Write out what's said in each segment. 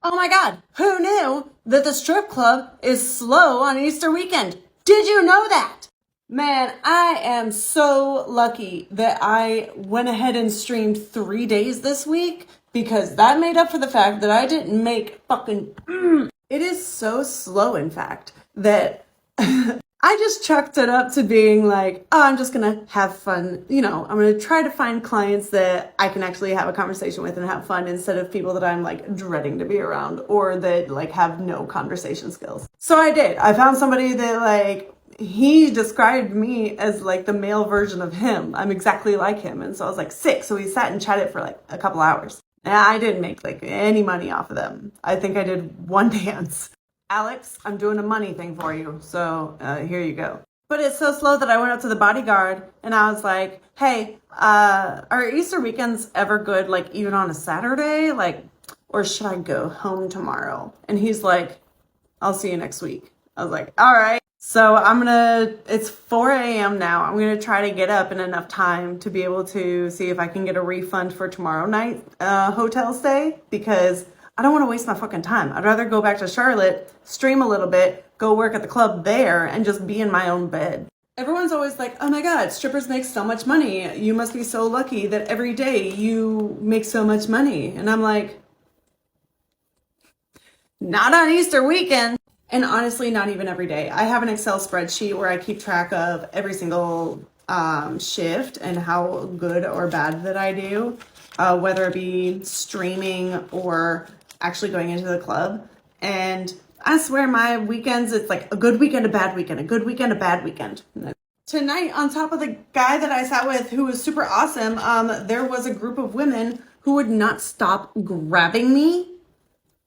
Oh my God, who knew that the strip club is slow on Easter weekend? Did you know that? Man, I am so lucky that I went ahead and streamed 3 days this week because that made up for the fact that I didn't make fucking. It is so slow, in fact, that I just chucked it up to being like, oh, I'm just gonna have fun. I'm gonna try to find clients that I can actually have a conversation with and have fun instead of people that I'm like dreading to be around or that like have no conversation skills. So I did. I found somebody that like, he described me as like the male version of him. I'm exactly like him. And so I was like, sick. So we sat and chatted for like a couple hours. And I didn't make like any money off of them. I think I did one dance. Alex, I'm doing a money thing for you. So here you go. But it's so slow that I went up to the bodyguard and I was like, hey, are Easter weekends ever good? Like even on a Saturday? Like, or should I go home tomorrow? And he's like, I'll see you next week. I was like, all right. So it's 4 a.m. now. I'm going to try to get up in enough time to be able to see if I can get a refund for tomorrow night hotel stay because I don't want to waste my fucking time. I'd rather go back to Charlotte, stream a little bit, go work at the club there, and just be in my own bed. Everyone's always like, oh my God, strippers make so much money. You must be so lucky that every day you make so much money. And I'm like, not on Easter weekend. And honestly, not even every day. I have an Excel spreadsheet where I keep track of every single shift and how good or bad that I do, whether it be streaming or actually going into the club. And I swear my weekends, it's like a good weekend, a bad weekend, a good weekend, a bad weekend. Tonight, on top of the guy that I sat with who was super awesome, there was a group of women who would not stop grabbing me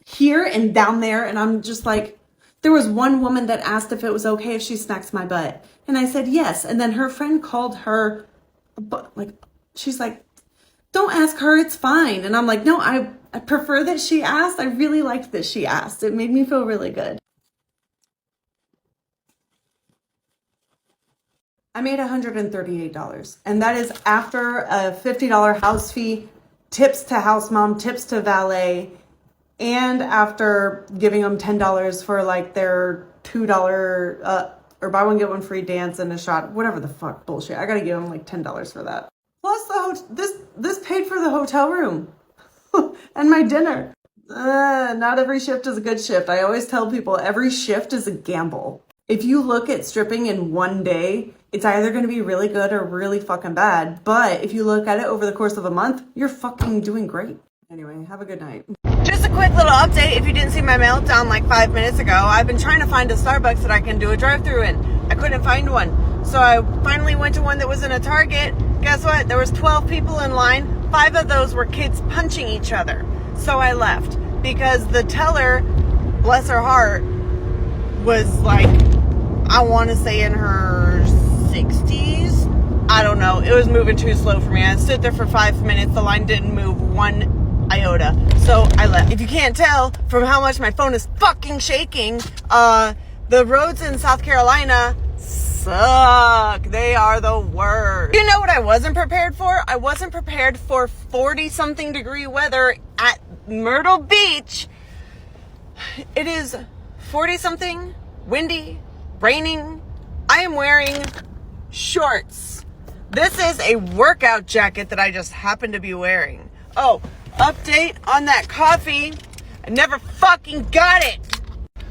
here and down there. And I'm just like, there was one woman that asked if it was okay if she smacks my butt. And I said yes. And then her friend called her, like, she's like, don't ask her, it's fine. And I'm like, no, I prefer that she asked. I really liked that she asked. It made me feel really good. I made $138. And that is after a $50 house fee, tips to house mom, tips to valet, and after giving them $10 for like their $2 or buy one get one free dance and a shot, whatever the fuck bullshit. I gotta give them like $10 for that. Plus this paid for the hotel room and my dinner. Not every shift is a good shift. I always tell people every shift is a gamble. If you look at stripping in one day, it's either going to be really good or really fucking bad. But if you look at it over the course of a month, you're fucking doing great. Anyway, have a good night. Just a quick little update. If you didn't see my meltdown like 5 minutes ago, I've been trying to find a Starbucks that I can do a drive-thru in. I couldn't find one. So I finally went to one that was in a Target. Guess what? There was 12 people in line. 5 of those were kids punching each other. So I left because the teller, bless her heart, was like, I want to say in her 60s. I don't know. It was moving too slow for me. I stood there for 5 minutes. The line didn't move one iota. So I left. If you can't tell from how much my phone is fucking shaking, the roads in South Carolina suck. They are the worst. You know what I wasn't prepared for? I wasn't prepared for 40-something degree weather at Myrtle Beach. It is 40-something, windy, raining. I am wearing shorts. This is a workout jacket that I just happen to be wearing. Oh, update on that coffee. I never fucking got it.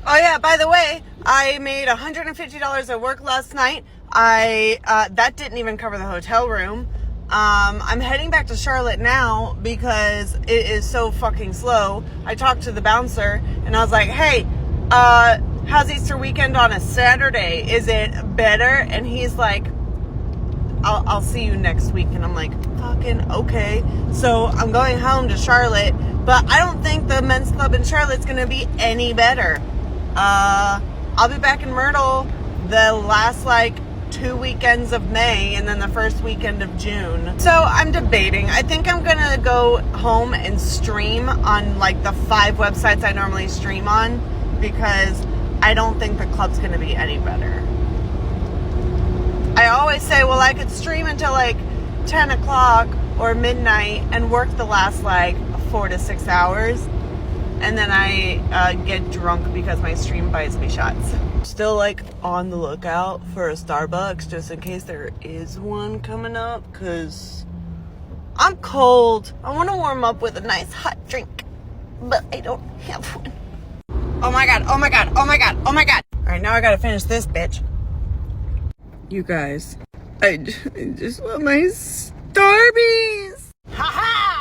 Oh yeah, by the way, I made $150 at work last night. That didn't even cover the hotel room. I'm heading back to Charlotte now because it is so fucking slow. I talked to the bouncer and I was like, hey, how's Easter weekend on a Saturday? Is it better? And he's like, I'll see you next week. And I'm like, fucking okay. So I'm going home to Charlotte, but I don't think the men's club in Charlotte's going to be any better. I'll be back in Myrtle the last 2 weekends of May and then the first weekend of June. So I'm debating. I think I'm going to go home and stream on the 5 websites I normally stream on because I don't think the club's going to be any better. I always say, well, I could stream until 10 o'clock or midnight and work the last 4 to 6 hours. and then I get drunk because my stream buys me shots. Still like on the lookout for a Starbucks just in case there is one coming up, because I'm cold. I want to warm up with a nice hot drink, but I don't have one. Oh my god, oh my god, oh my god, oh my god. All right, now I gotta finish this bitch. You guys, I just want my Starbies. Ha ha!